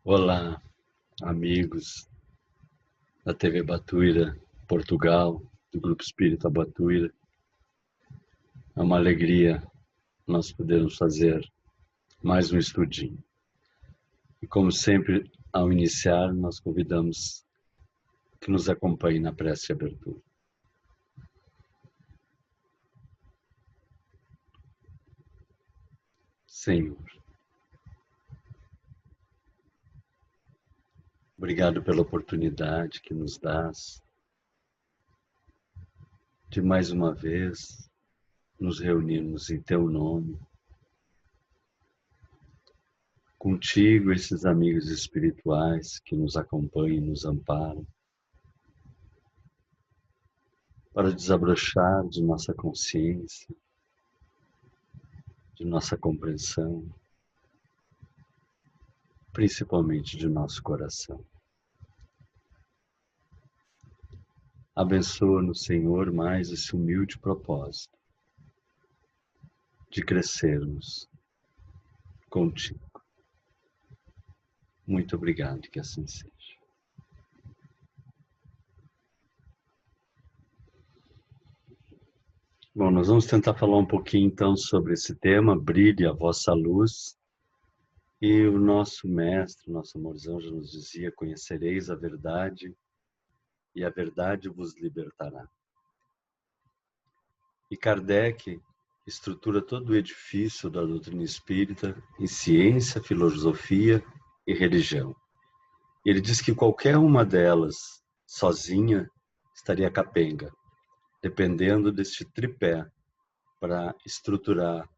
Olá, amigos da TV Batuíra, Portugal, do Grupo Espírita Batuíra. É uma alegria nós podermos fazer mais um estudinho. E como sempre, ao iniciar, nós convidamos que nos acompanhe na prece de abertura. Senhor, obrigado pela oportunidade que nos dás de mais uma vez nos reunirmos em Teu nome, contigo, esses amigos espirituais que nos acompanham e nos amparam, para desabrochar de nossa consciência, de nossa compreensão, principalmente de nosso coração. Abençoa-nos, Senhor, mais esse humilde propósito de crescermos contigo. Muito obrigado, que assim seja. Bom, nós vamos tentar falar um pouquinho então sobre esse tema, brilhe a vossa luz. E o nosso mestre, nosso amorzão já nos dizia, conhecereis a verdade e a verdade vos libertará. E Kardec estrutura todo o edifício da doutrina espírita em ciência, filosofia e religião. Ele diz que qualquer uma delas, sozinha, estaria capenga, dependendo deste tripé para estruturar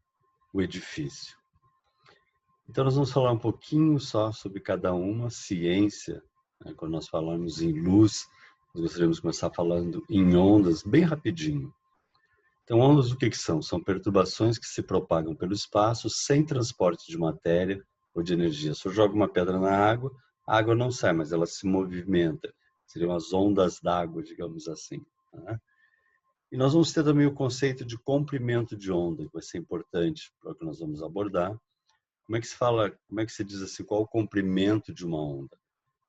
o edifício. Então nós vamos falar um pouquinho só sobre cada uma. Ciência, né? Quando nós falamos em luz, nós gostaríamos de começar falando em ondas, bem rapidinho. Então, ondas o que são? São perturbações que se propagam pelo espaço sem transporte de matéria ou de energia. Se eu jogo uma pedra na água, a água não sai, mas ela se movimenta. Seriam as ondas d'água, digamos assim. Né? E nós vamos ter também o conceito de comprimento de onda, que vai ser importante para o que nós vamos abordar. Como é que se fala, como é que se diz assim, qual o comprimento de uma onda?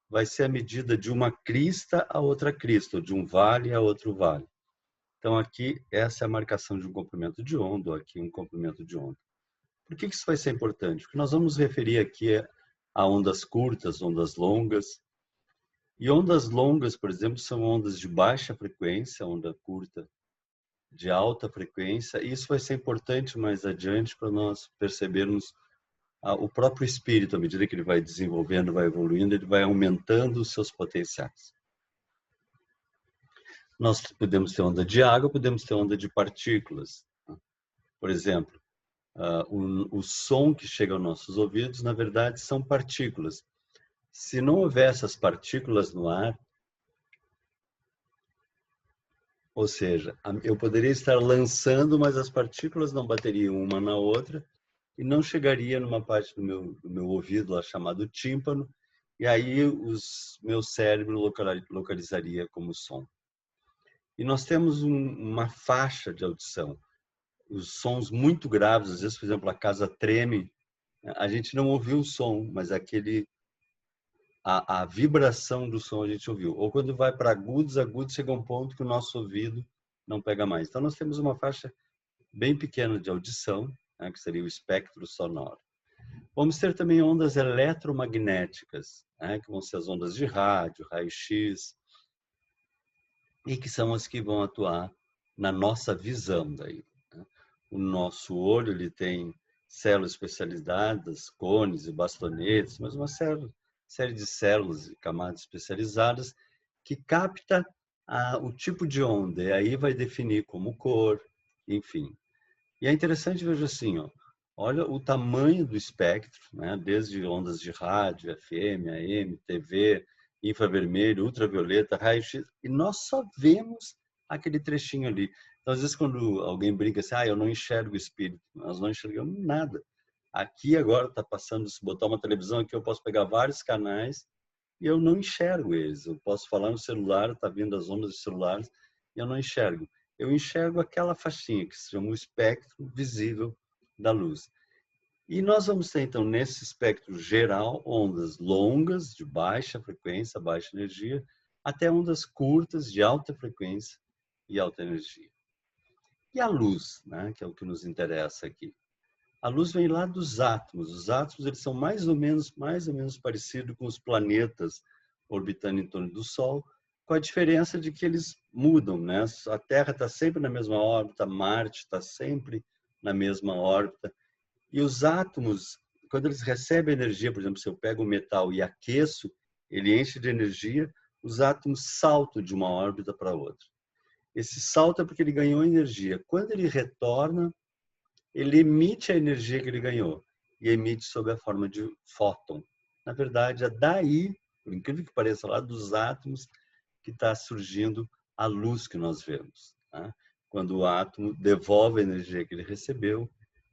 Vai ser a medida de uma crista a outra crista, ou de um vale a outro vale. Então, aqui, essa é a marcação de um comprimento de onda, ou aqui um comprimento de onda. Por que isso vai ser importante? Porque nós vamos referir aqui a ondas curtas, ondas longas. E ondas longas, por exemplo, são ondas de baixa frequência, onda curta de alta frequência. E isso vai ser importante mais adiante para nós percebermos o próprio espírito, à medida que ele vai desenvolvendo, vai evoluindo, ele vai aumentando os seus potenciais. Nós podemos ter onda de água, podemos ter onda de partículas. Por exemplo, o som que chega aos nossos ouvidos, na verdade, são partículas. Se não houver essas partículas no ar, ou seja, eu poderia estar lançando, mas as partículas não bateriam uma na outra e não chegaria numa parte do meu ouvido, lá chamado tímpano, e aí o meu cérebro localizaria como som. E nós temos uma faixa de audição. Os sons muito graves, às vezes, por exemplo, a casa treme, a gente não ouviu o som, mas a vibração do som a gente ouviu. Ou quando vai para agudos chega um ponto que o nosso ouvido não pega mais. Então, nós temos uma faixa bem pequena de audição, né, que seria o espectro sonoro. Vamos ter também ondas eletromagnéticas, né, que vão ser as ondas de rádio, raio-x, e que são as que vão atuar na nossa visão daí. Né? O nosso olho, ele tem células especializadas, cones e bastonetes, mas uma série de células e camadas especializadas que capta o tipo de onda, e aí vai definir como cor, enfim. E é interessante, veja assim, olha o tamanho do espectro, né? Desde ondas de rádio, FM, AM, TV, infravermelho, ultravioleta, raio-x, e nós só vemos aquele trechinho ali. Então, às vezes, quando alguém brinca assim, eu não enxergo o espírito, nós não enxergamos nada. Aqui agora está passando, se botar uma televisão aqui, eu posso pegar vários canais e eu não enxergo eles. Eu posso falar no celular, está vindo as ondas dos celulares, e eu não enxergo. Eu enxergo aquela faixinha que se chama o espectro visível da luz. E nós vamos ter, então, nesse espectro geral, ondas longas, de baixa frequência, baixa energia, até ondas curtas, de alta frequência e alta energia. E a luz, né, que é o que nos interessa aqui. A luz vem lá dos átomos. Os átomos, eles são mais ou menos parecidos com os planetas orbitando em torno do Sol, com a diferença de que eles mudam, né? A Terra está sempre na mesma órbita, Marte está sempre na mesma órbita. E os átomos, quando eles recebem energia, por exemplo, se eu pego um metal e aqueço, ele enche de energia, os átomos saltam de uma órbita para outra. Esse salto é porque ele ganhou energia. Quando ele retorna, ele emite a energia que ele ganhou e emite sob a forma de fóton. Na verdade, é daí, por incrível que pareça, lá dos átomos que está surgindo a luz que nós vemos. Tá? Quando o átomo devolve a energia que ele recebeu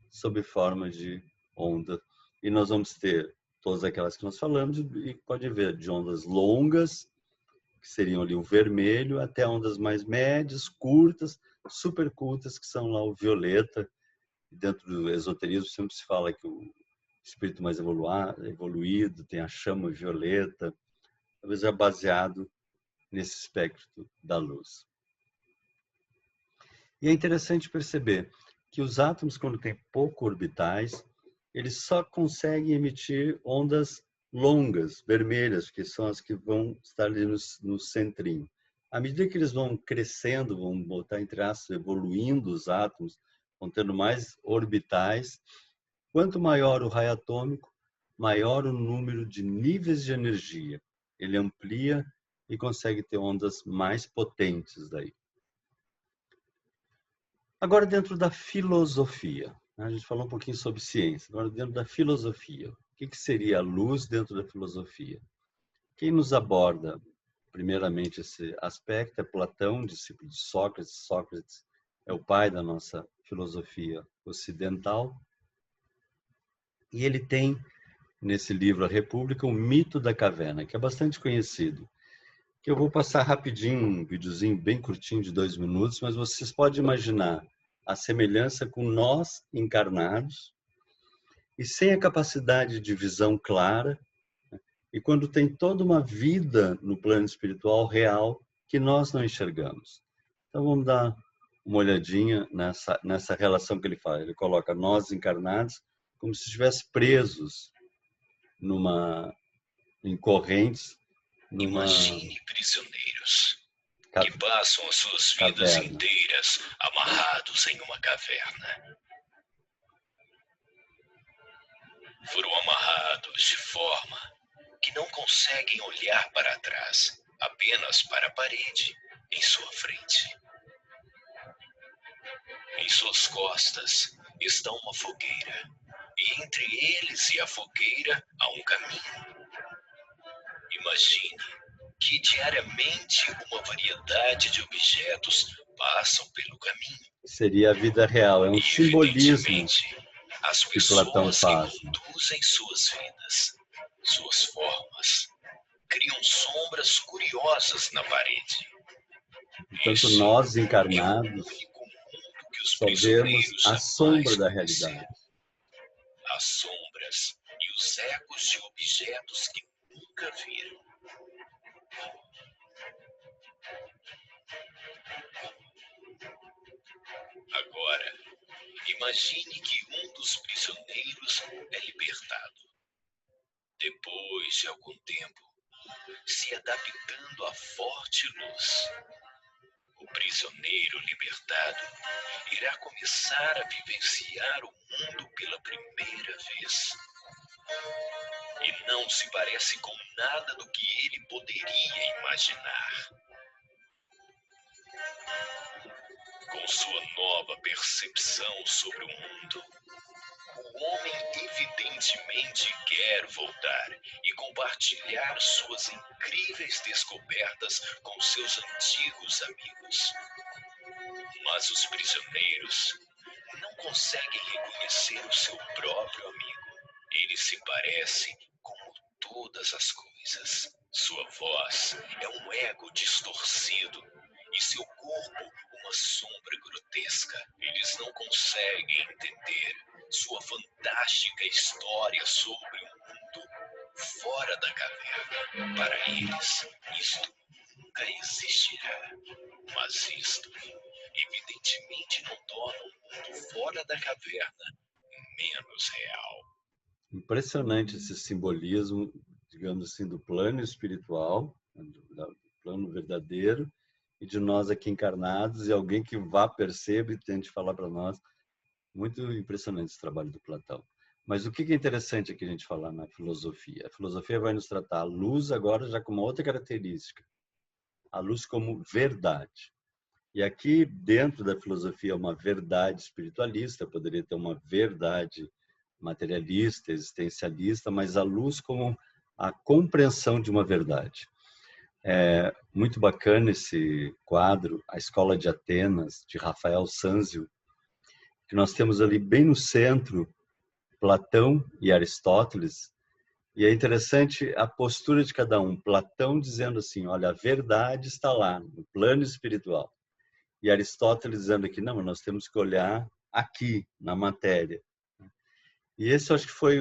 sob forma de onda. E nós vamos ter todas aquelas que nós falamos e pode ver de ondas longas, que seriam ali o vermelho, até ondas mais médias, curtas, super curtas, que são lá o violeta. Dentro do esoterismo sempre se fala que o espírito mais evoluído tem a chama violeta, talvez é baseado nesse espectro da luz. E é interessante perceber que os átomos, quando têm pouco orbitais, eles só conseguem emitir ondas longas, vermelhas, que são as que vão estar ali no centrinho. À medida que eles vão crescendo, vão botar entre aspas, evoluindo os átomos, vão tendo mais orbitais, quanto maior o raio atômico, maior o número de níveis de energia. Ele amplia e consegue ter ondas mais potentes daí. Agora, dentro da filosofia, a gente falou um pouquinho sobre ciência, agora dentro da filosofia, o que seria a luz dentro da filosofia? Quem nos aborda, primeiramente, esse aspecto é Platão, discípulo de Sócrates. Sócrates é o pai da nossa filosofia ocidental. E ele tem, nesse livro A República, o mito da caverna, que é bastante conhecido. Que eu vou passar rapidinho, um videozinho bem curtinho de 2 minutos, mas vocês podem imaginar a semelhança com nós encarnados e sem a capacidade de visão clara, e quando tem toda uma vida no plano espiritual real que nós não enxergamos. Então vamos dar uma olhadinha nessa relação que ele faz. Ele coloca nós encarnados como se estivesse presos em correntes. Imagine prisioneiros que passam as suas vidas inteiras amarrados em uma caverna. Foram amarrados de forma que não conseguem olhar para trás, apenas para a parede em sua frente. Em suas costas está uma fogueira, e entre eles e a fogueira há um caminho. Imagine que diariamente uma variedade de objetos passam pelo caminho. Seria a vida real, é um simbolismo as que Platão faz. Conduzem suas vidas, suas formas, criam sombras curiosas na parede. Portanto, nós encarnados só vemos a sombra da realidade. As sombras e os ecos de objetos que nunca viram. Agora, imagine que um dos prisioneiros é libertado. Depois de algum tempo, se adaptando à forte luz, o prisioneiro libertado irá começar a vivenciar o mundo pela primeira vez. E não se parece com nada do que ele poderia imaginar. Com sua nova percepção sobre o mundo, o homem evidentemente quer voltar e compartilhar suas incríveis descobertas com seus antigos amigos. Mas os prisioneiros não conseguem reconhecer o seu próprio amigo. Ele se parece como todas as coisas. Sua voz é um ego distorcido e seu corpo uma sombra grotesca. Eles não conseguem entender sua fantástica história sobre o mundo fora da caverna. Para eles, isto nunca existirá. Mas isto, evidentemente, não torna o mundo fora da caverna menos real. Impressionante esse simbolismo, digamos assim, do plano espiritual, do plano verdadeiro, e de nós aqui encarnados, e alguém que vá, perceba e tente falar para nós. Muito impressionante esse trabalho do Platão. Mas o que é interessante aqui a gente falar na filosofia? A filosofia vai nos tratar a luz agora já com uma outra característica. A luz como verdade. E aqui, dentro da filosofia, uma verdade espiritualista, poderia ter uma verdade materialista, existencialista, mas a luz como a compreensão de uma verdade. É muito bacana esse quadro, A Escola de Atenas, de Rafael Sanzio, que nós temos ali bem no centro Platão e Aristóteles, e é interessante a postura de cada um. Platão dizendo assim, olha, a verdade está lá, no plano espiritual. E Aristóteles dizendo que não, nós temos que olhar aqui, na matéria. E esse eu acho que foi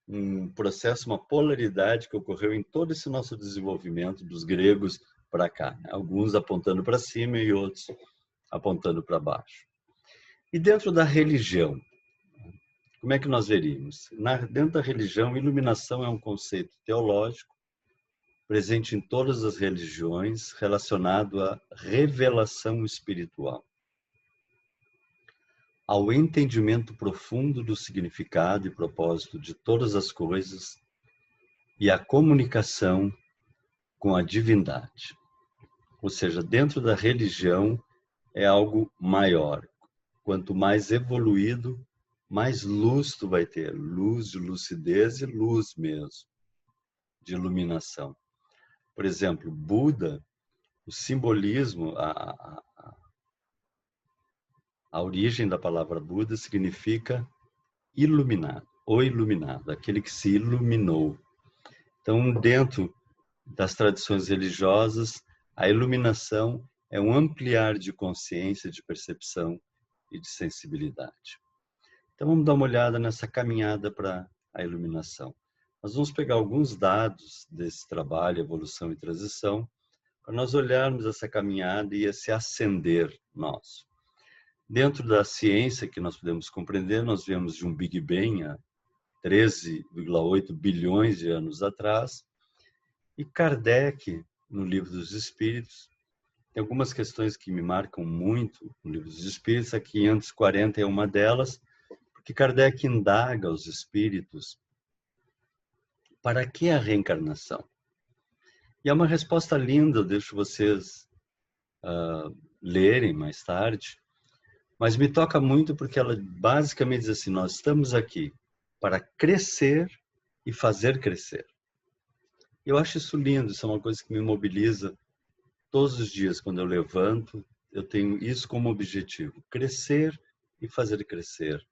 um processo, uma polaridade que ocorreu em todo esse nosso desenvolvimento dos gregos para cá, né? Alguns apontando para cima e outros apontando para baixo. E dentro da religião, como é que nós veríamos? Dentro da religião, iluminação é um conceito teológico presente em todas as religiões, relacionado à revelação espiritual, ao entendimento profundo do significado e propósito de todas as coisas e à comunicação com a divindade. Ou seja, dentro da religião é algo maior. Quanto mais evoluído, mais luz tu vai ter. Luz de lucidez e luz mesmo, de iluminação. Por exemplo, Buda, o simbolismo, a origem da palavra Buda significa iluminado, ou iluminado, aquele que se iluminou. Então, dentro das tradições religiosas, a iluminação é um ampliar de consciência, de percepção e de sensibilidade. Então, vamos dar uma olhada nessa caminhada para a iluminação. Nós vamos pegar alguns dados desse trabalho, evolução e transição, para nós olharmos essa caminhada e esse ascender nosso. Dentro da ciência que nós podemos compreender, nós vemos de um Big Bang há 13,8 bilhões de anos atrás, e Kardec, no Livro dos Espíritos, tem algumas questões que me marcam muito no Livro dos Espíritos, a 540 é uma delas, porque Kardec indaga os espíritos para que a reencarnação? E é uma resposta linda, eu deixo vocês lerem mais tarde, mas me toca muito porque ela basicamente diz assim, nós estamos aqui para crescer e fazer crescer. Eu acho isso lindo, isso é uma coisa que me mobiliza todos os dias quando eu levanto, eu tenho isso como objetivo, crescer e fazer crescer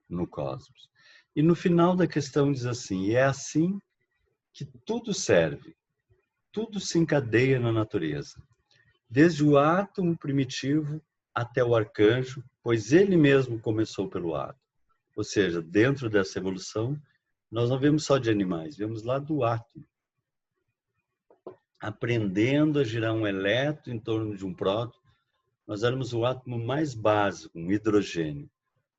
no cosmos. E no final da questão diz assim, é assim que tudo serve, tudo se encadeia na natureza, desde o átomo primitivo até o arcanjo, pois ele mesmo começou pelo átomo. Ou seja, dentro dessa evolução, nós não vemos só de animais, vemos lá do átomo, aprendendo a girar um elétron em torno de um próton. Nós éramos o átomo mais básico, um hidrogênio.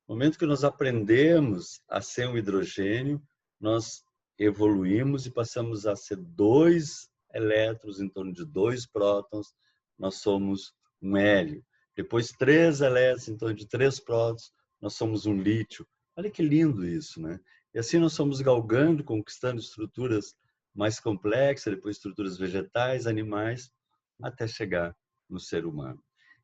No momento que nós aprendemos a ser um hidrogênio, nós evoluímos e passamos a ser 2 elétrons em torno de 2 prótons, nós somos um hélio. Depois 3 elétrons em torno de 3 prótons, nós somos um lítio. Olha que lindo isso, né? E assim nós somos galgando, conquistando estruturas mais complexas, depois estruturas vegetais, animais, até chegar no ser humano.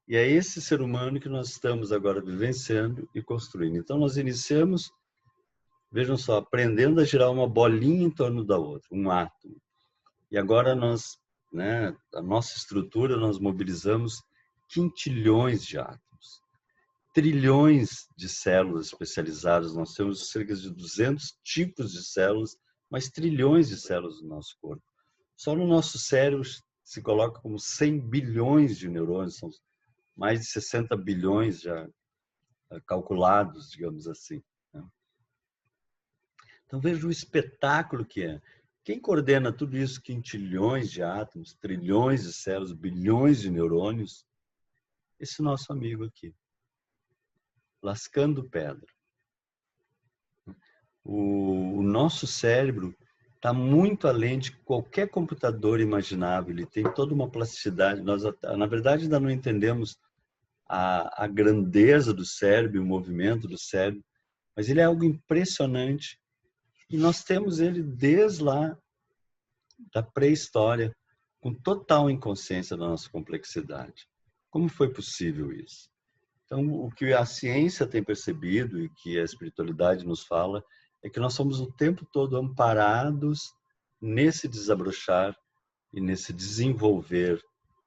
E é esse ser humano que nós estamos agora vivenciando e construindo. Então nós iniciamos, vejam só, aprendendo a girar uma bolinha em torno da outra, um átomo. E agora nós, né, a nossa estrutura, nós mobilizamos quintilhões de átomos, trilhões de células especializadas, nós temos cerca de 200 tipos de células, mas trilhões de células no nosso corpo. Só no nosso cérebro se coloca como 100 bilhões de neurônios, são mais de 60 bilhões já calculados, digamos assim. Então veja o espetáculo que é. Quem coordena tudo isso, quintilhões de átomos, trilhões de células, bilhões de neurônios? Esse nosso amigo aqui, lascando pedra. O nosso cérebro está muito além de qualquer computador imaginável. Ele tem toda uma plasticidade. Nós, na verdade, ainda não entendemos a grandeza do cérebro, o movimento do cérebro, mas ele é algo impressionante. E nós temos ele desde lá da pré-história, com total inconsciência da nossa complexidade. Como foi possível isso? Então, o que a ciência tem percebido e que a espiritualidade nos fala é que nós somos o tempo todo amparados nesse desabrochar e nesse desenvolver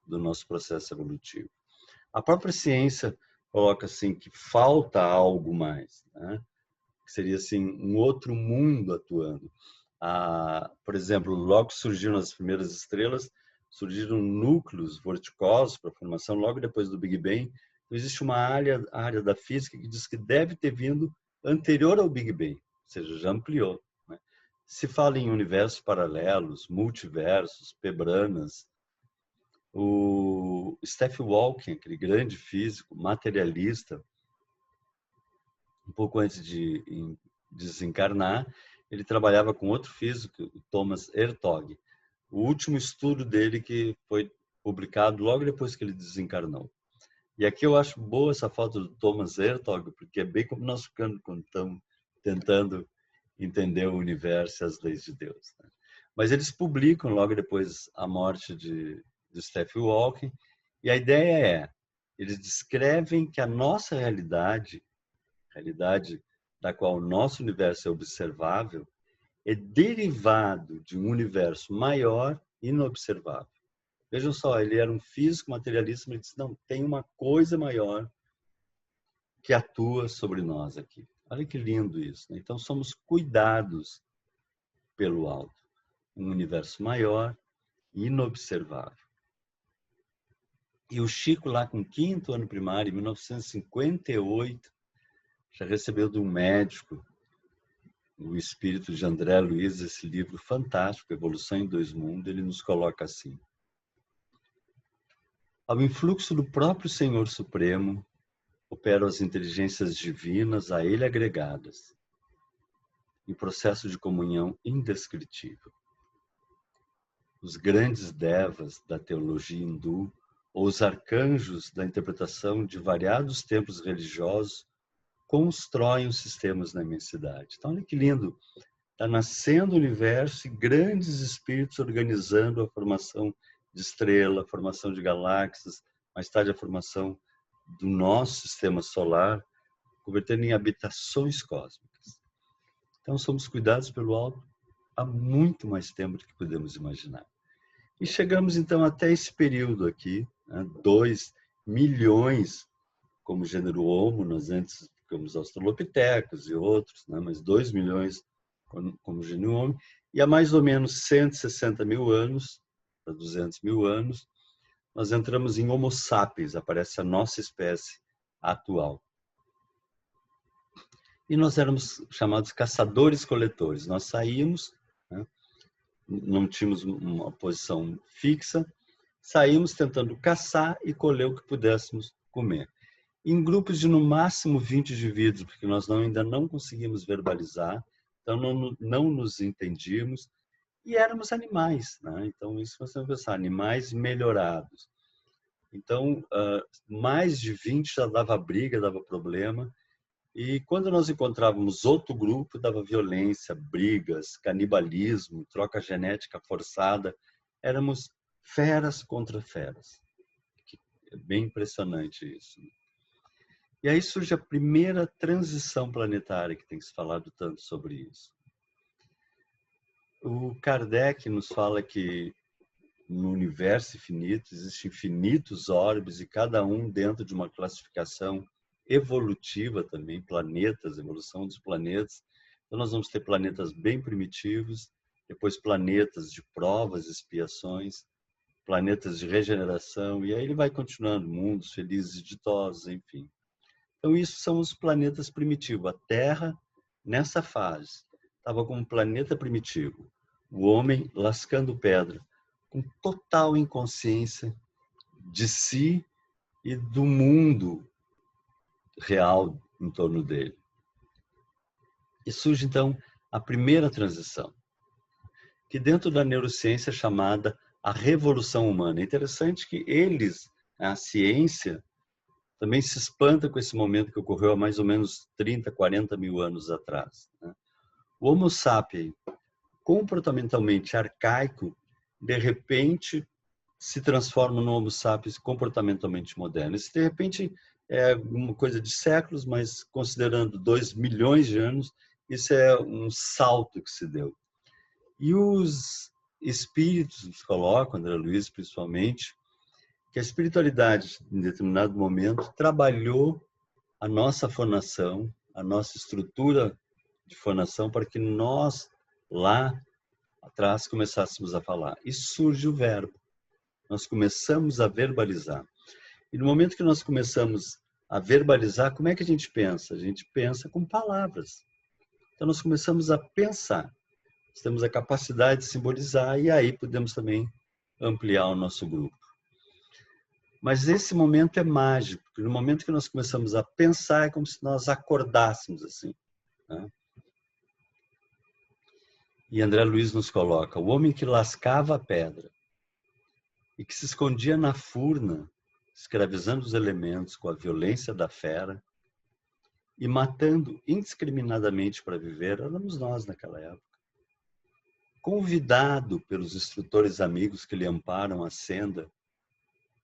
do nosso processo evolutivo. A própria ciência coloca assim que falta algo mais, né? Que seria assim um outro mundo atuando. Por exemplo, logo que surgiram as primeiras estrelas, surgiram núcleos vorticosos para a formação logo depois do Big Bang. Então, existe uma área da física que diz que deve ter vindo anterior ao Big Bang, ou seja, já ampliou, né? Se fala em universos paralelos, multiversos, pebranas. O Stephen Hawking, aquele grande físico, materialista, um pouco antes de desencarnar, ele trabalhava com outro físico, o Thomas Hertog. O último estudo dele que foi publicado logo depois que ele desencarnou. E aqui eu acho boa essa foto do Thomas Hertog, porque é bem como nós ficamos quando estamos tentando entender o universo e as leis de Deus, né? Mas eles publicam logo depois a morte de Stephen Hawking, e a ideia é, eles descrevem que a nossa realidade da qual o nosso universo é observável, é derivado de um universo maior inobservável. Vejam só, ele era um físico materialista, mas ele disse, não, tem uma coisa maior que atua sobre nós aqui. Olha que lindo isso, né? Então, somos cuidados pelo alto. Um universo maior, inobservável. E o Chico, lá com o 5º ano primário, em 1958, já recebeu de um médico, o espírito de André Luiz, esse livro fantástico, Evolução em Dois Mundos. Ele nos coloca assim: ao influxo do próprio Senhor Supremo, operam as inteligências divinas a ele agregadas, em processo de comunhão indescritível. Os grandes devas da teologia hindu, ou os arcanjos da interpretação de variados templos religiosos, constroem os sistemas na imensidade. Então, olha que lindo. Está nascendo o universo e grandes espíritos organizando a formação de estrela, a formação de galáxias, mais tarde a formação do nosso sistema solar, convertendo em habitações cósmicas. Então, somos cuidados pelo alto há muito mais tempo do que podemos imaginar. E chegamos, então, até esse período aqui, né, 2 milhões como gênero Homo, nós antes ficamos australopitecos e outros, né, mas 2 milhões como gênero Homo, e há mais ou menos 160 mil anos, para 200 mil anos, nós entramos em Homo sapiens, aparece a nossa espécie atual. E nós éramos chamados caçadores-coletores. Nós saímos, né, não tínhamos uma posição fixa, saímos tentando caçar e colher o que pudéssemos comer. Em grupos de no máximo 20 indivíduos, porque nós ainda não conseguimos verbalizar, então não nos entendíamos, e éramos animais, né? Então, isso você vai pensar, animais melhorados. Então, mais de 20 já dava briga, dava problema, e quando nós encontrávamos outro grupo, dava violência, brigas, canibalismo, troca genética forçada. Éramos feras contra feras. É bem impressionante isso. E aí surge a primeira transição planetária, que tem se falado tanto sobre isso. O Kardec nos fala que no universo infinito existem infinitos orbes e cada um dentro de uma classificação evolutiva também, planetas, evolução dos planetas. Então nós vamos ter planetas bem primitivos, depois planetas de provas, expiações, planetas de regeneração, e aí ele vai continuando, mundos felizes e ditosos, enfim. Então isso são os planetas primitivos. A Terra, nessa fase, estava como um planeta primitivo. O homem lascando pedra, com total inconsciência de si e do mundo real em torno dele. E surge, então, a primeira transição, que dentro da neurociência é chamada a revolução humana. É interessante que eles, a ciência, também se espanta com esse momento que ocorreu há mais ou menos 30, 40 mil anos atrás. O Homo sapiens, comportamentalmente arcaico, de repente se transforma no Homo sapiens comportamentalmente moderno. Isso, de repente, é uma coisa de séculos, mas considerando 2 milhões de anos, isso é um salto que se deu. E os espíritos nos colocam, André Luiz principalmente, que a espiritualidade, em determinado momento, trabalhou a nossa formação, a nossa estrutura de formação, para que nós, lá atrás, começássemos a falar. E surge o verbo. Nós começamos a verbalizar. E no momento que nós começamos a verbalizar, como é que a gente pensa? A gente pensa com palavras. Então, nós começamos a pensar. Nós temos a capacidade de simbolizar e aí podemos também ampliar o nosso grupo. Mas esse momento é mágico, porque no momento que nós começamos a pensar, é como se nós acordássemos assim. Né? E André Luiz nos coloca, o homem que lascava a pedra e que se escondia na furna, escravizando os elementos com a violência da fera e matando indiscriminadamente para viver, éramos nós naquela época. Convidado pelos instrutores amigos que lhe amparam a senda,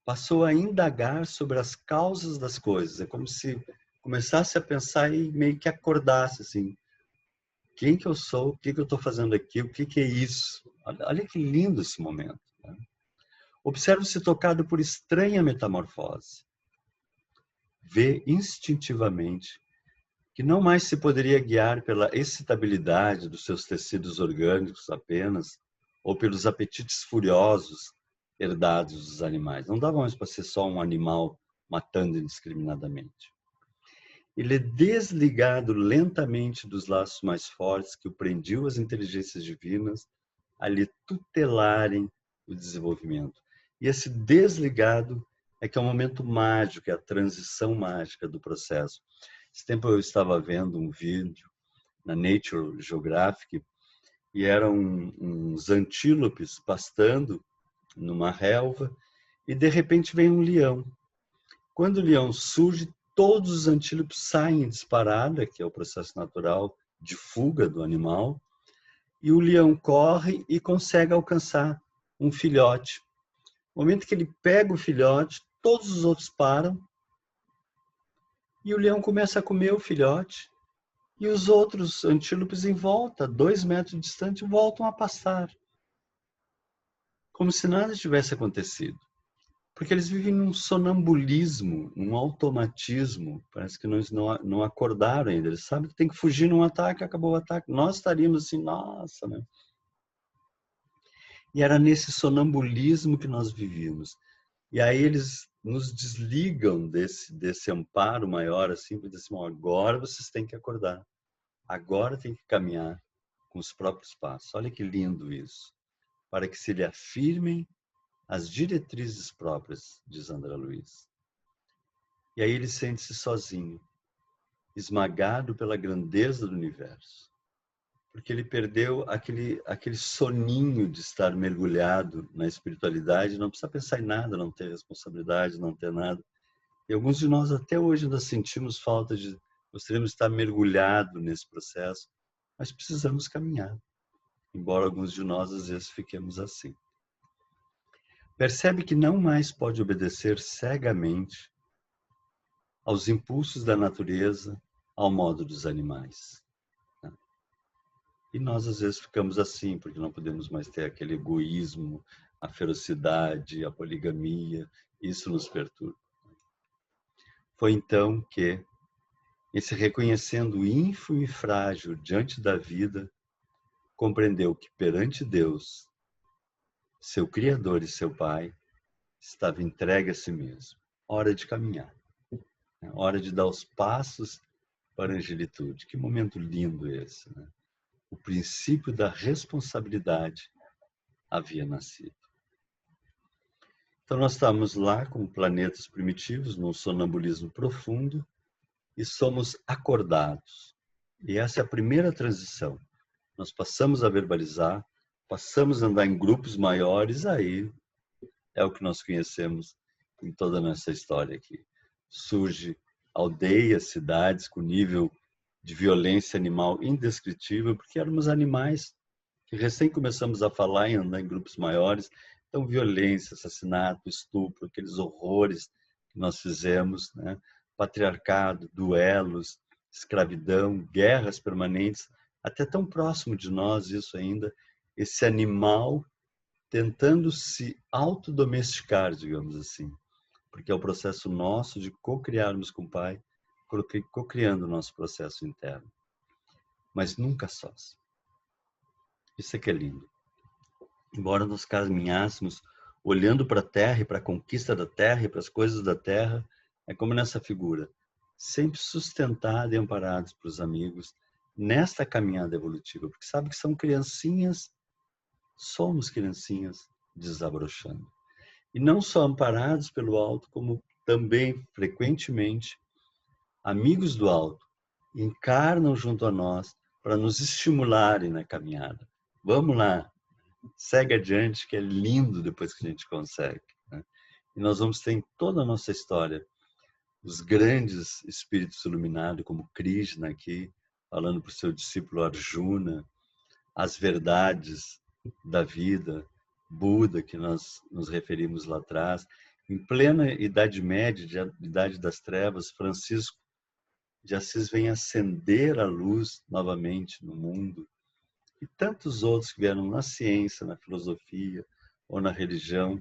passou a indagar sobre as causas das coisas. É como se começasse a pensar e meio que acordasse, assim, quem que eu sou, o que que eu estou fazendo aqui, o que que é isso? Olha que lindo esse momento. Né? Observe-se tocado por estranha metamorfose. Vê instintivamente que não mais se poderia guiar pela excitabilidade dos seus tecidos orgânicos apenas, ou pelos apetites furiosos herdados dos animais. Não dava mais para ser só um animal matando indiscriminadamente. Ele é desligado lentamente dos laços mais fortes que o prendiam às inteligências divinas a lhe tutelarem o desenvolvimento. E esse desligado é que é o momento mágico, é a transição mágica do processo. Esse tempo eu estava vendo um vídeo na Nature Geographic e eram uns antílopes pastando numa relva e de repente vem um leão. Quando o leão surge, todos os antílopes saem em disparada, que é o processo natural de fuga do animal, e o leão corre e consegue alcançar um filhote. No momento que ele pega o filhote, todos os outros param e o leão começa a comer o filhote. E os outros antílopes em volta, 2 metros distante, voltam a pastar. Como se nada tivesse acontecido. Porque eles vivem num sonambulismo, num automatismo. Parece que eles não acordaram ainda. Eles sabem que tem que fugir num ataque, acabou o ataque. Nós estaríamos assim, nossa, né? E era nesse sonambulismo que nós vivíamos. E aí eles nos desligam desse amparo maior, assim, para dizer assim, agora vocês têm que acordar. Agora tem que caminhar com os próprios passos. Olha que lindo isso. Para que se lhe afirmem as diretrizes próprias, diz André Luiz. E aí ele sente-se sozinho, esmagado pela grandeza do universo. Porque ele perdeu aquele soninho de estar mergulhado na espiritualidade, não precisa pensar em nada, não ter responsabilidade, não ter nada. E alguns de nós até hoje ainda sentimos falta de, gostaríamos de estar mergulhado nesse processo, mas precisamos caminhar, embora alguns de nós às vezes fiquemos assim. Percebe que não mais pode obedecer cegamente aos impulsos da natureza, ao modo dos animais. E nós às vezes ficamos assim, porque não podemos mais ter aquele egoísmo, a ferocidade, a poligamia, isso nos perturba. Foi então que, em se reconhecendo ínfimo e frágil diante da vida, compreendeu que perante Deus, seu Criador e seu Pai, estava entregue a si mesmo. Hora de caminhar. Hora de dar os passos para a angelitude. Que momento lindo esse, né? O o princípio da responsabilidade havia nascido. Então nós estamos lá como planetas primitivos, num sonambulismo profundo, e somos acordados. E essa é a primeira transição. Nós passamos a verbalizar, passamos a andar em grupos maiores, aí é o que nós conhecemos em toda a nossa história aqui. Surge aldeias, cidades com nível de violência animal indescritível, porque éramos animais que recém começamos a falar e andar em grupos maiores. Então, violência, assassinato, estupro, aqueles horrores que nós fizemos, né? Patriarcado, duelos, escravidão, guerras permanentes, até tão próximo de nós isso ainda, esse animal tentando se autodomesticar, digamos assim, porque é o processo nosso de co-criarmos com o Pai, co-criando o nosso processo interno, mas nunca sós. Isso é que é lindo. Embora nós caminhássemos olhando para a Terra e para a conquista da Terra e para as coisas da Terra, é como nessa figura, sempre sustentado e amparados para os amigos, nesta caminhada evolutiva, porque sabe que são criancinhas, somos criancinhas desabrochando. E não só amparados pelo alto, como também, frequentemente, amigos do alto encarnam junto a nós para nos estimularem na caminhada. Vamos lá, segue adiante, que é lindo depois que a gente consegue, né? E nós vamos ter em toda a nossa história os grandes espíritos iluminados, como Krishna aqui, falando para o seu discípulo Arjuna, as verdades da vida, Buda, que nós nos referimos lá atrás, em plena Idade Média, Idade das Trevas, Francisco de Assis vem acender a luz novamente no mundo, e tantos outros que vieram na ciência, na filosofia ou na religião,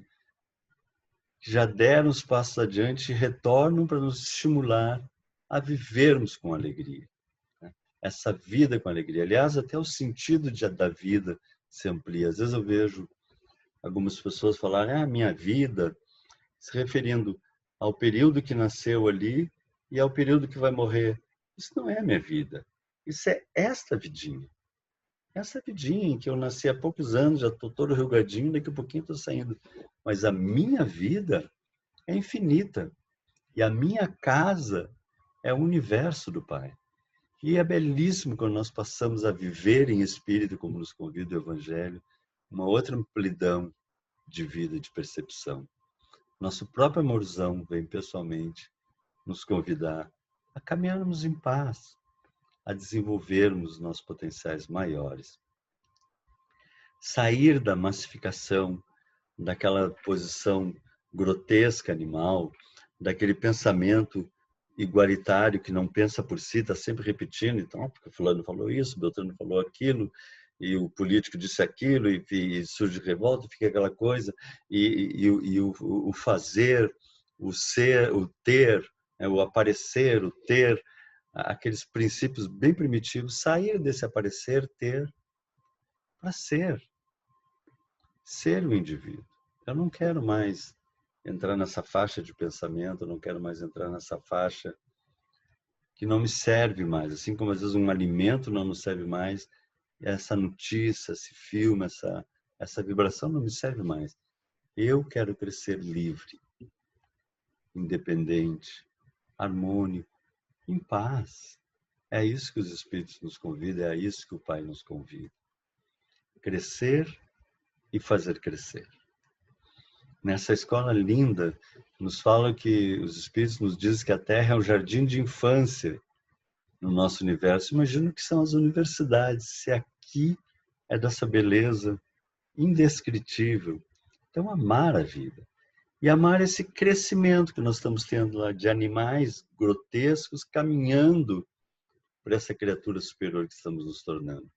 que já deram os passos adiante e retornam para nos estimular a vivermos com alegria, né? Essa vida com alegria. Aliás, até o sentido da vida se amplia. Às vezes eu vejo algumas pessoas falarem, minha vida, se referindo ao período que nasceu ali e ao período que vai morrer. Isso não é a minha vida. Isso é esta vidinha. Essa vidinha em que eu nasci há poucos anos, já estou todo rugadinho, daqui a pouquinho estou saindo. Mas a minha vida é infinita. E a minha casa é o universo do Pai. E é belíssimo quando nós passamos a viver em espírito, como nos convida o Evangelho, uma outra amplidão de vida, de percepção. Nosso próprio amorzão vem pessoalmente nos convidar a caminharmos em paz, a desenvolvermos nossos potenciais maiores. Sair da massificação, daquela posição grotesca animal, daquele pensamento igualitário que não pensa por si, está sempre repetindo, então, porque fulano falou isso, Beltrano falou aquilo, e o político disse aquilo, e surge revolta, fica aquela coisa, e o fazer, o ser, o ter, o aparecer, o ter, aqueles princípios bem primitivos, sair desse aparecer, ter, para ser o indivíduo. Eu não quero mais entrar nessa faixa de pensamento, eu não quero mais entrar nessa faixa que não me serve mais, assim como às vezes um alimento não nos serve mais, essa notícia, esse filme, essa vibração não me serve mais. Eu quero crescer livre, independente, harmônico, em paz. É isso que os Espíritos nos convidam, é isso que o Pai nos convida. Crescer e fazer crescer. Nessa escola linda, nos fala que os Espíritos nos dizem que a Terra é um jardim de infância no nosso universo. Imagino que são as universidades, se aqui é dessa beleza indescritível. Então, amar a vida. E amar esse crescimento que nós estamos tendo lá, de animais grotescos caminhando para essa criatura superior que estamos nos tornando.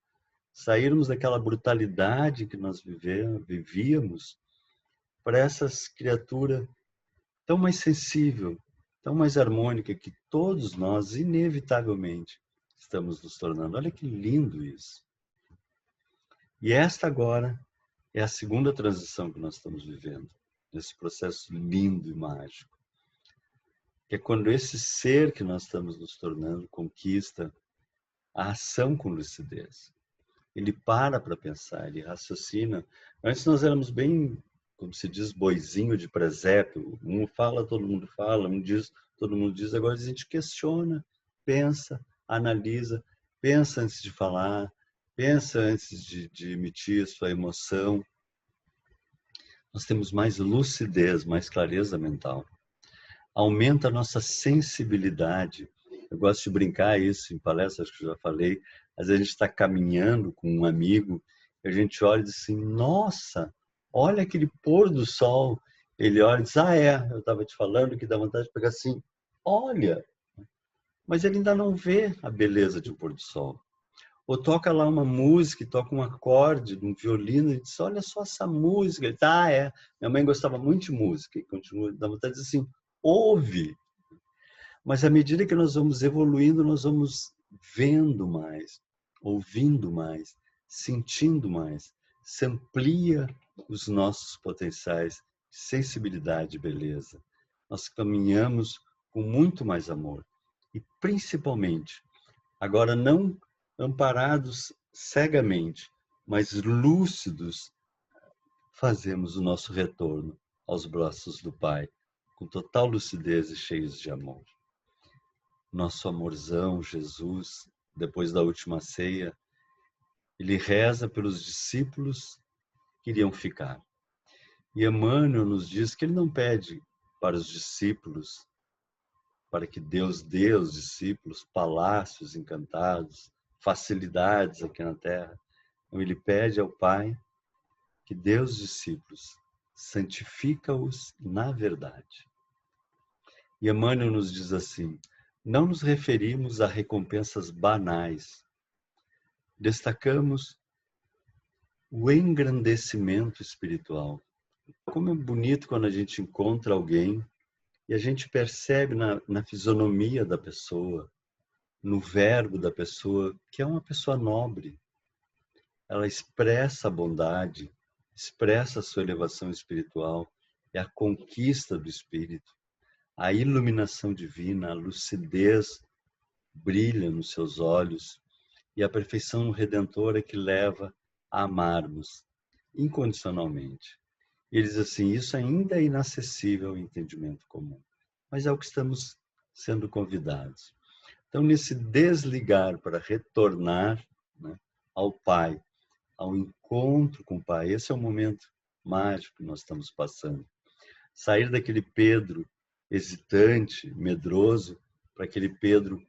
Sairmos daquela brutalidade que nós vivíamos para essas criaturas tão mais sensível, tão mais harmônica que todos nós, inevitavelmente, estamos nos tornando. Olha que lindo isso. E esta agora é a segunda transição que nós estamos vivendo, nesse processo lindo e mágico. Que é quando esse ser que nós estamos nos tornando conquista a ação com lucidez. Ele para pensar, ele raciocina. Antes nós éramos bem, como se diz, boizinho de presépio. Um fala, todo mundo fala, um diz, todo mundo diz. Agora a gente questiona, pensa, analisa, pensa antes de falar, pensa antes de emitir sua emoção. Nós temos mais lucidez, mais clareza mental. Aumenta a nossa sensibilidade. Eu gosto de brincar isso em palestras, que eu já falei. Às vezes a gente está caminhando com um amigo e a gente olha e diz assim, nossa, olha aquele pôr do sol. Ele olha e diz, eu estava te falando que dá vontade de pegar assim, olha. Mas ele ainda não vê a beleza de um pôr do sol. Ou toca lá uma música, toca um acorde de um violino e diz, olha só essa música. Ele diz, minha mãe gostava muito de música. E continua, dá vontade de dizer assim, ouve. Mas à medida que nós vamos evoluindo, nós vamos vendo mais, ouvindo mais, sentindo mais. Se amplia os nossos potenciais de sensibilidade e beleza. Nós caminhamos com muito mais amor. E principalmente, agora não amparados cegamente, mas lúcidos, fazemos o nosso retorno aos braços do Pai, com total lucidez e cheios de amor. Nosso amorzão, Jesus, depois da última ceia, ele reza pelos discípulos que iriam ficar. E Emmanuel nos diz que ele não pede para os discípulos, para que Deus dê aos discípulos palácios encantados, facilidades aqui na terra. Então, ele pede ao Pai que dê aos discípulos, santifica-os na verdade. E Emmanuel nos diz assim, não nos referimos a recompensas banais. Destacamos o engrandecimento espiritual. Como é bonito quando a gente encontra alguém e a gente percebe na fisionomia da pessoa, no verbo da pessoa, que é uma pessoa nobre. Ela expressa a bondade, expressa a sua elevação espiritual, é a conquista do espírito, a iluminação divina, a lucidez brilha nos seus olhos e a perfeição redentora que leva a amarmos incondicionalmente. E ele diz assim, isso ainda é inacessível ao entendimento comum, mas é o que estamos sendo convidados. Então, nesse desligar para retornar, né, ao Pai, ao encontro com o Pai, esse é o momento mágico que nós estamos passando. Sair daquele Pedro hesitante, medroso, para aquele Pedro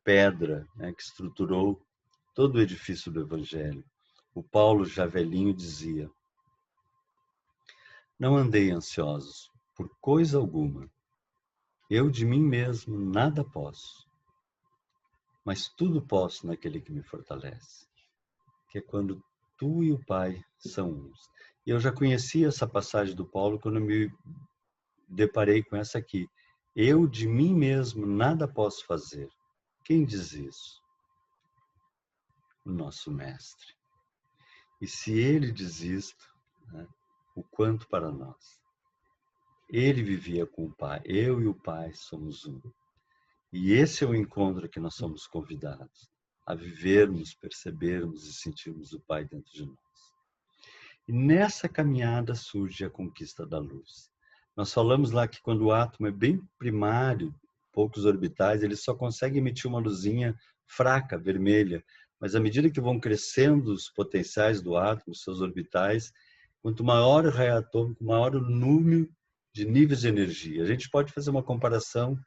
pedra, né, que estruturou todo o edifício do Evangelho. O Paulo, já velhinho, dizia, não andei ansiosos por coisa alguma. Eu de mim mesmo nada posso, mas tudo posso naquele que me fortalece. Que é quando tu e o Pai são uns. E eu já conhecia essa passagem do Paulo quando me deparei com essa aqui. Eu de mim mesmo nada posso fazer. Quem diz isso? O nosso mestre. E se ele diz isto, né, o quanto para nós? Ele vivia com o Pai, eu e o Pai somos um. E esse é o encontro que nós somos convidados, a vivermos, percebermos e sentirmos o Pai dentro de nós. E nessa caminhada surge a conquista da luz. Nós falamos lá que quando o átomo é bem primário, poucos orbitais, ele só consegue emitir uma luzinha fraca, vermelha. Mas à medida que vão crescendo os potenciais do átomo, seus orbitais, quanto maior o raio atômico, maior o número de níveis de energia. A gente pode fazer uma comparação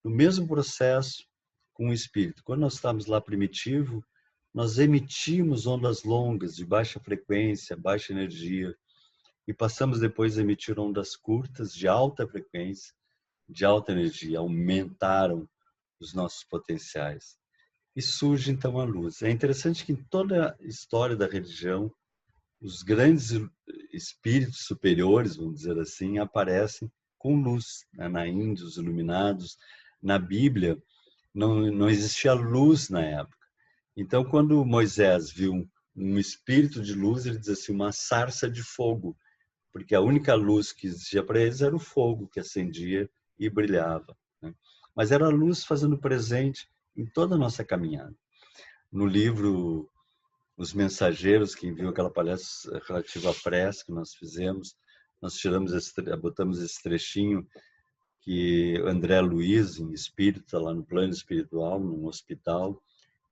no mesmo processo com o espírito. Quando nós estamos lá primitivo, nós emitimos ondas longas de baixa frequência, baixa energia, e passamos depois a emitir ondas curtas de alta frequência, de alta energia, aumentaram os nossos potenciais. E surge então a luz. É interessante que em toda a história da religião, os grandes espíritos superiores, vamos dizer assim, aparecem com luz. Na Índia, os iluminados, na Bíblia, não existia luz na época. Então, quando Moisés viu um espírito de luz, ele diz assim, uma sarça de fogo, porque a única luz que existia para eles era o fogo que acendia e brilhava, né? Mas era a luz fazendo presente em toda a nossa caminhada. No livro Os Mensageiros, que enviou aquela palestra relativa à prece que nós fizemos, nós botamos esse trechinho que André Luiz, em espírita, lá no plano espiritual, num hospital,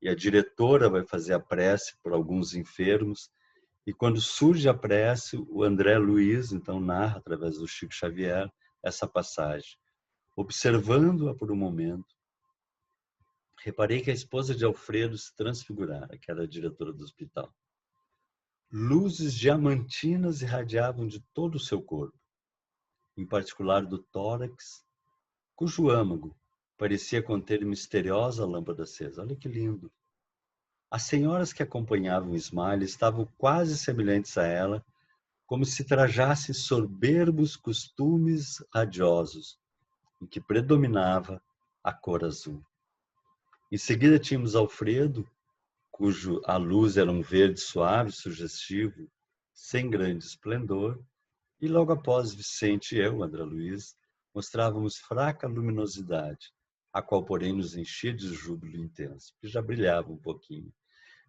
e a diretora vai fazer a prece por alguns enfermos, e quando surge a prece, o André Luiz, então, narra, através do Chico Xavier, essa passagem. Observando-a por um momento, reparei que a esposa de Alfredo se transfigurara, que era a diretora do hospital. Luzes diamantinas irradiavam de todo o seu corpo, em particular do tórax, cujo âmago parecia conter misteriosa lâmpada acesa. Olha que lindo! As senhoras que acompanhavam Ismael estavam quase semelhantes a ela, como se trajassem soberbos costumes radiosos, em que predominava a cor azul. Em seguida tínhamos Alfredo, cujo a luz era um verde suave, sugestivo, sem grande esplendor, e logo após Vicente e eu, André Luiz, mostrávamos fraca luminosidade, a qual, porém, nos enchia de júbilo intenso, que já brilhava um pouquinho.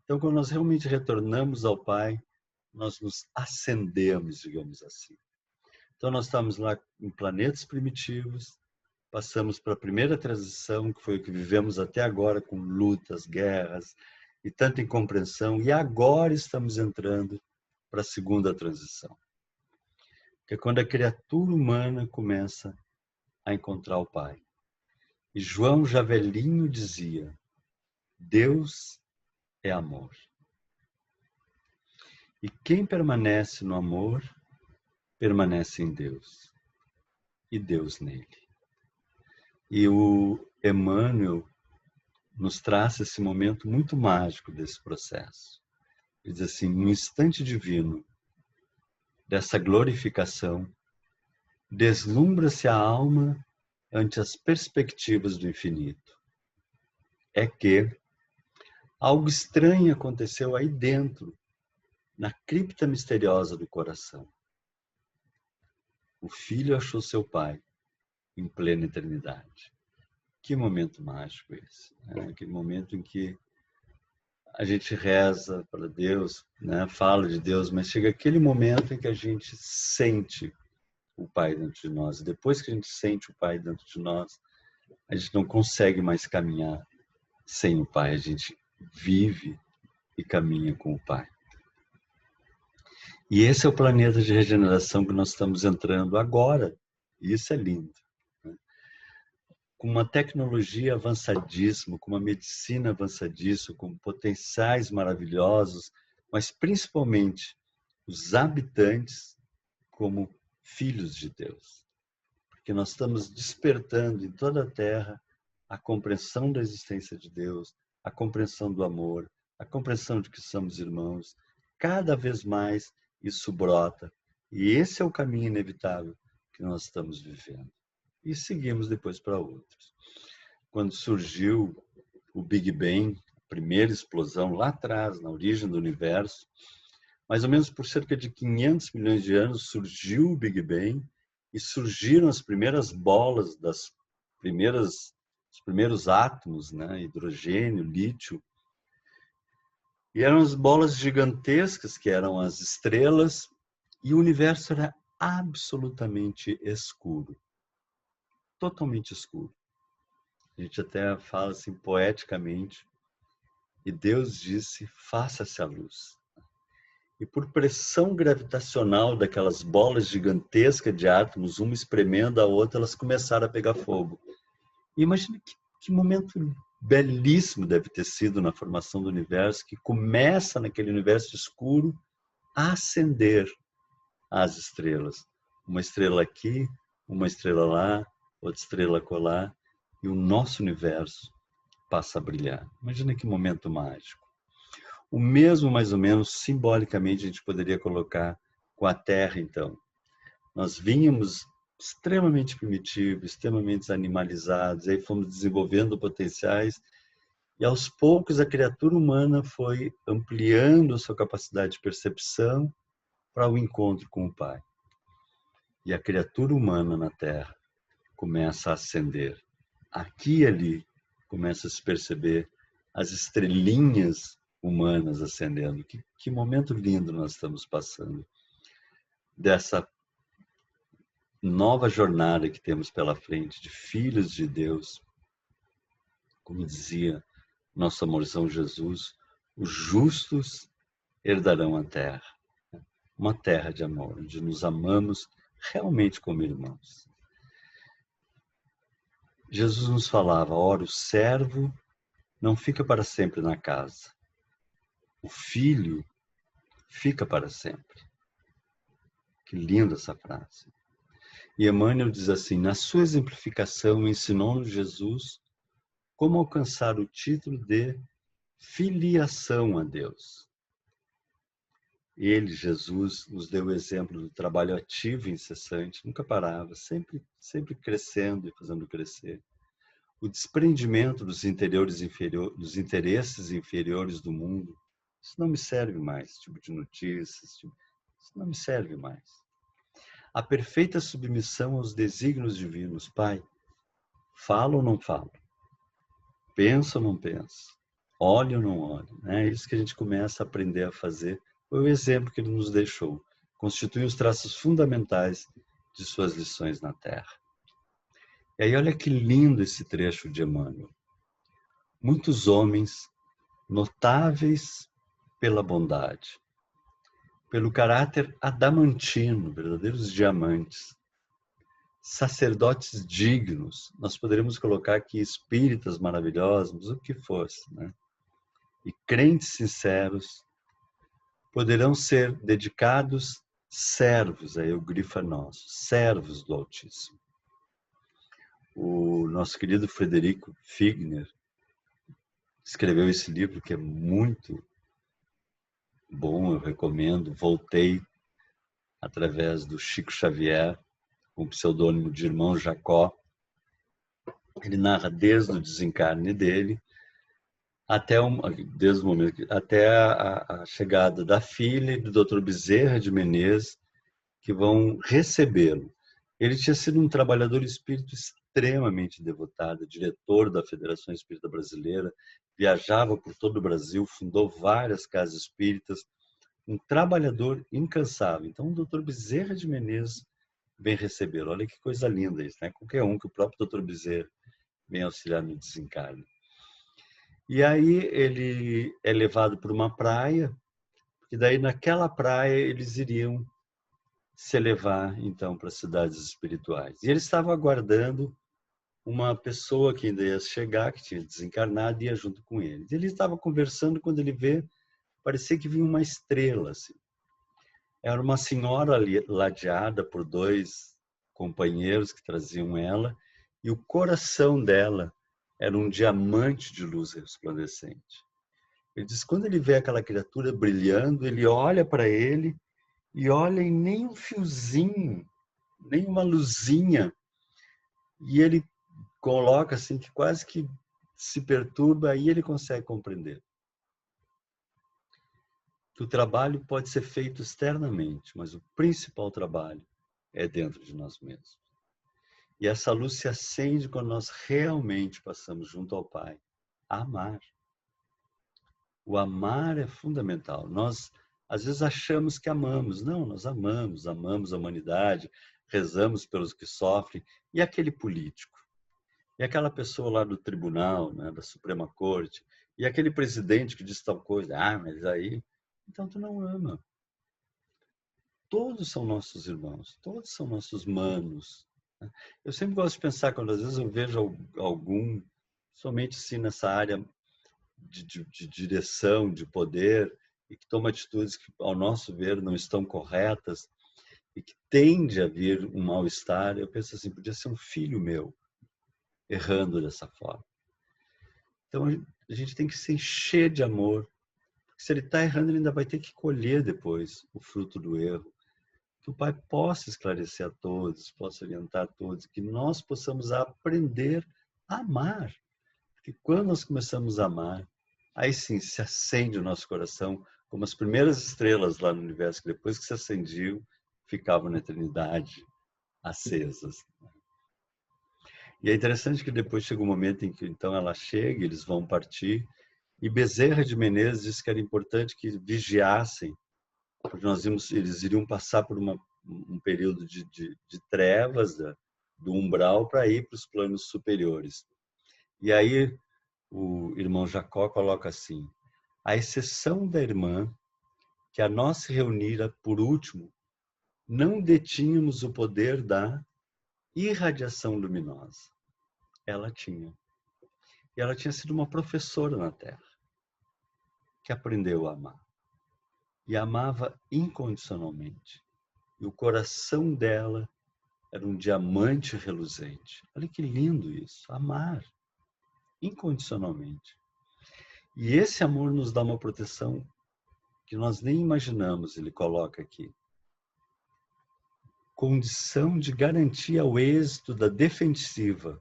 Então, quando nós realmente retornamos ao Pai, nós nos acendemos, digamos assim. Então, nós estamos lá em planetas primitivos, passamos para a primeira transição, que foi o que vivemos até agora, com lutas, guerras e tanta incompreensão, e agora estamos entrando para a segunda transição, que é quando a criatura humana começa a encontrar o Pai. E João, já velhinho, dizia: Deus é amor. E quem permanece no amor, permanece em Deus, e Deus nele. E o Emmanuel nos traz esse momento muito mágico desse processo. Ele diz assim: no instante divino dessa glorificação, deslumbra-se a alma ante as perspectivas do infinito. É que algo estranho aconteceu aí dentro, na cripta misteriosa do coração. O filho achou seu pai em plena eternidade. Que momento mágico esse, né? Aquele momento em que a gente reza para Deus, né? Fala de Deus, mas chega aquele momento em que a gente sente o Pai dentro de nós. E depois que a gente sente o Pai dentro de nós, a gente não consegue mais caminhar sem o Pai. A gente vive e caminha com o Pai. E esse é o planeta de regeneração que nós estamos entrando agora. E isso é lindo. Com uma tecnologia avançadíssima, com uma medicina avançadíssima, com potenciais maravilhosos, mas principalmente os habitantes como filhos de Deus. Porque nós estamos despertando em toda a Terra a compreensão da existência de Deus, a compreensão do amor, a compreensão de que somos irmãos. Cada vez mais isso brota. E esse é o caminho inevitável que nós estamos vivendo. E seguimos depois para outros. Quando surgiu o Big Bang, a primeira explosão lá atrás, na origem do universo, mais ou menos por cerca de 500 milhões de anos surgiu o Big Bang e surgiram as primeiras bolas dos primeiros átomos, né? Hidrogênio, lítio. E eram as bolas gigantescas que eram as estrelas, e o universo era absolutamente escuro. Totalmente escuro. A gente até fala assim poeticamente, e Deus disse: faça-se a luz. E por pressão gravitacional daquelas bolas gigantescas de átomos, uma espremendo a outra, elas começaram a pegar fogo. E imagina que momento belíssimo deve ter sido na formação do universo, que começa naquele universo escuro a acender as estrelas. Uma estrela aqui, uma estrela lá, outra estrela acolá, e o nosso universo passa a brilhar. Imagina que momento mágico. O mesmo, mais ou menos, simbolicamente, a gente poderia colocar com a Terra, então. Nós vínhamos extremamente primitivos, extremamente animalizados, aí fomos desenvolvendo potenciais, e aos poucos a criatura humana foi ampliando a sua capacidade de percepção para o encontro com o Pai. E a criatura humana na Terra começa a ascender. Aqui e ali começa a se perceber as estrelinhas humanas ascendendo. Que momento lindo nós estamos passando. Dessa nova jornada que temos pela frente de filhos de Deus. Como dizia nosso amorzão Jesus, os justos herdarão a terra. Uma terra de amor, onde nos amamos realmente como irmãos. Jesus nos falava, ora, o servo não fica para sempre na casa. O filho fica para sempre. Que linda essa frase. E Emmanuel diz assim, na sua exemplificação ensinou-nos Jesus como alcançar o título de filiação a Deus. Ele, Jesus, nos deu o exemplo do trabalho ativo e incessante, nunca parava, sempre crescendo e fazendo crescer. O desprendimento dos dos interesses inferiores do mundo, isso não me serve mais, tipo de notícias, isso não me serve mais. A perfeita submissão aos desígnios divinos. Pai, falo ou não falo? Penso ou não penso? Olho ou não olho? É isso que a gente começa a aprender a fazer. Foi o exemplo que ele nos deixou. Constitui os traços fundamentais de suas lições na Terra. E aí olha que lindo esse trecho de Emmanuel. Muitos homens notáveis pela bondade, pelo caráter adamantino, verdadeiros diamantes, sacerdotes dignos, nós poderíamos colocar aqui espíritas maravilhosos, o que fosse, né? E crentes sinceros poderão ser dedicados servos, aí o grifo é nosso, servos do Altíssimo. O nosso querido Frederico Figner escreveu esse livro que é muito bom, eu recomendo. Voltei através do Chico Xavier, com o pseudônimo de Irmão Jacó. Ele narra desde o desencarne dele desde o momento até a chegada da filha e do Dr. Bezerra de Menezes, que vão recebê-lo. Ele tinha sido um trabalhador espírita extremamente devotado, diretor da Federação Espírita Brasileira, viajava por todo o Brasil, fundou várias casas espíritas, um trabalhador incansável. Então, o Dr. Bezerra de Menezes vem recebê-lo. Olha que coisa linda isso, né? Qualquer um que o próprio Dr. Bezerra vem auxiliar no desencarne. E aí ele é levado para uma praia, e daí naquela praia eles iriam se levar então para as cidades espirituais. E ele estava aguardando uma pessoa que ainda ia chegar, que tinha desencarnado, e ia junto com eles. Ele estava conversando quando ele vê, parecia que vinha uma estrela. Assim. Era uma senhora ladeada por dois companheiros que traziam ela, e o coração dela era um diamante de luz resplandecente. Ele diz, quando ele vê aquela criatura brilhando, ele olha para ele e olha e nem um fiozinho, nem uma luzinha. E ele coloca assim que quase que se perturba, aí ele consegue compreender. Que o trabalho pode ser feito externamente, mas o principal trabalho é dentro de nós mesmos. E essa luz se acende quando nós realmente passamos junto ao Pai a amar. O amar é fundamental. Nós, às vezes, achamos que amamos. Não, nós amamos a humanidade, rezamos pelos que sofrem. E aquele político? E aquela pessoa lá do tribunal, né, da Suprema Corte? E aquele presidente que diz tal coisa? Ah, mas aí... Então, tu não ama. Todos são nossos irmãos, todos são nossos manos. Eu sempre gosto de pensar, quando às vezes eu vejo algum, somente assim nessa área de direção, de poder, e que toma atitudes que, ao nosso ver, não estão corretas, e que tende a vir um mal-estar, eu penso assim, podia ser um filho meu errando dessa forma. Então, a gente tem que se encher de amor, porque se ele está errando, ele ainda vai ter que colher depois o fruto do erro. Que o Pai possa esclarecer a todos, possa orientar a todos, que nós possamos aprender a amar. Porque quando nós começamos a amar, aí sim se acende o nosso coração, como as primeiras estrelas lá no universo, que depois que se acendiam, ficavam na eternidade acesas. E é interessante que depois chega um momento em que então ela chega, eles vão partir, E Bezerra de Menezes disse que era importante que vigiassem, porque eles iriam passar por um período de trevas do umbral para ir para os planos superiores. E aí o irmão Jacó coloca assim: à exceção da irmã, que a nós se reunira por último, não detínhamos o poder da irradiação luminosa. Ela tinha. E ela tinha sido uma professora na Terra, que aprendeu a amar. E amava incondicionalmente. E o coração dela era um diamante reluzente. Olha que lindo isso, amar incondicionalmente. E esse amor nos dá uma proteção que nós nem imaginamos, ele coloca aqui. Condição de garantia ao êxito da defensiva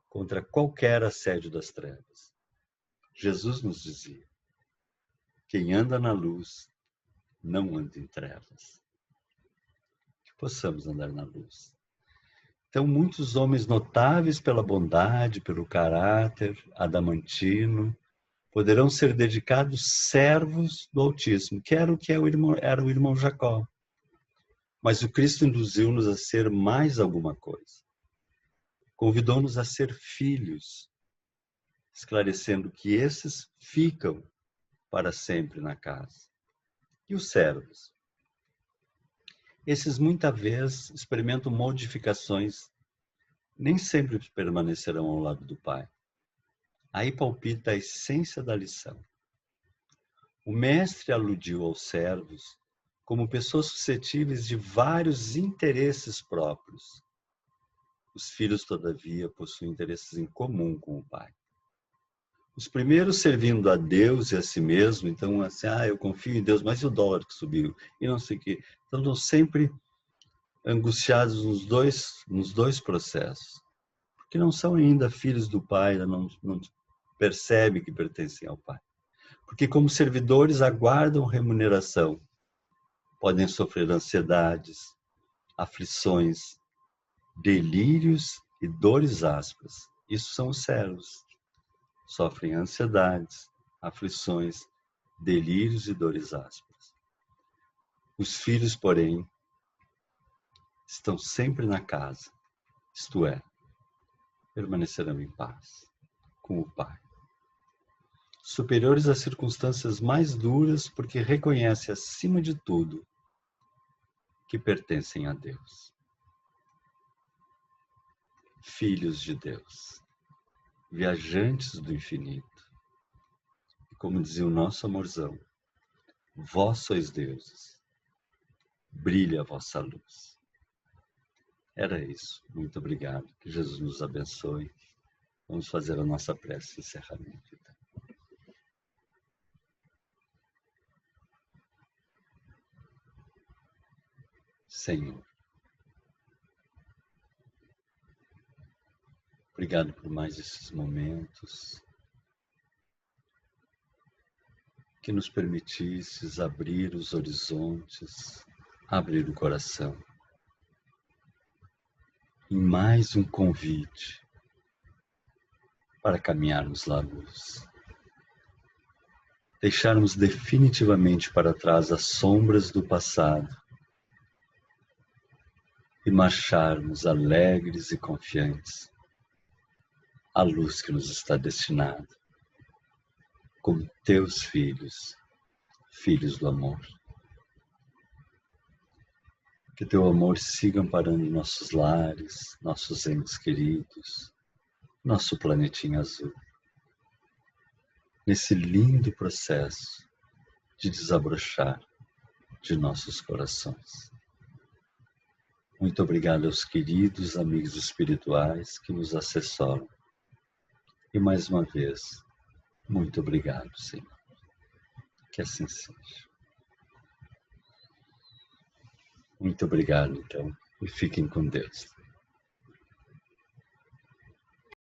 contra qualquer assédio das trevas. Jesus nos dizia: quem anda na luz não anda em trevas. Que possamos andar na luz. Então, muitos homens notáveis pela bondade, pelo caráter adamantino, poderão ser dedicados servos do Altíssimo, que era o que era o irmão Jacó. Mas o Cristo induziu-nos a ser mais alguma coisa. Convidou-nos a ser filhos, esclarecendo que esses ficam para sempre na casa. E os servos? Esses muitas vezes experimentam modificações, nem sempre permanecerão ao lado do Pai. Aí palpita a essência da lição. O mestre aludiu aos servos como pessoas suscetíveis de vários interesses próprios. Os filhos, todavia, possuem interesses em comum com o Pai. Os primeiros servindo a Deus e a si mesmo, então assim, eu confio em Deus, mas e o dólar que subiu? E não sei o quê. Então estão sempre angustiados nos dois processos. Porque não são ainda filhos do Pai, não percebem que pertencem ao Pai. Porque como servidores aguardam remuneração, podem sofrer ansiedades, aflições, delírios e dores ásperas. Isso são os servos. Sofrem ansiedades, aflições, delírios e dores ásperas. Os filhos, porém, estão sempre na casa, isto é, permanecerão em paz com o Pai. Superiores às circunstâncias mais duras, porque reconhecem, acima de tudo, que pertencem a Deus. Filhos de Deus, viajantes do infinito. E como dizia o nosso amorzão, vós sois deuses, brilha a vossa luz. Era isso. Muito obrigado. Que Jesus nos abençoe. Vamos fazer a nossa prece de encerramento. Senhor, obrigado por mais esses momentos que nos permitisses abrir os horizontes, abrir o coração. Em mais um convite para caminharmos lá à luz. Deixarmos definitivamente para trás as sombras do passado e marcharmos alegres e confiantes à luz que nos está destinada, como teus filhos, filhos do amor. Que teu amor siga amparando nossos lares, nossos entes queridos, nosso planetinha azul, nesse lindo processo de desabrochar de nossos corações. Muito obrigado aos queridos amigos espirituais que nos assessoram. E mais uma vez, muito obrigado, Senhor. Que assim seja. Muito obrigado, então, e fiquem com Deus.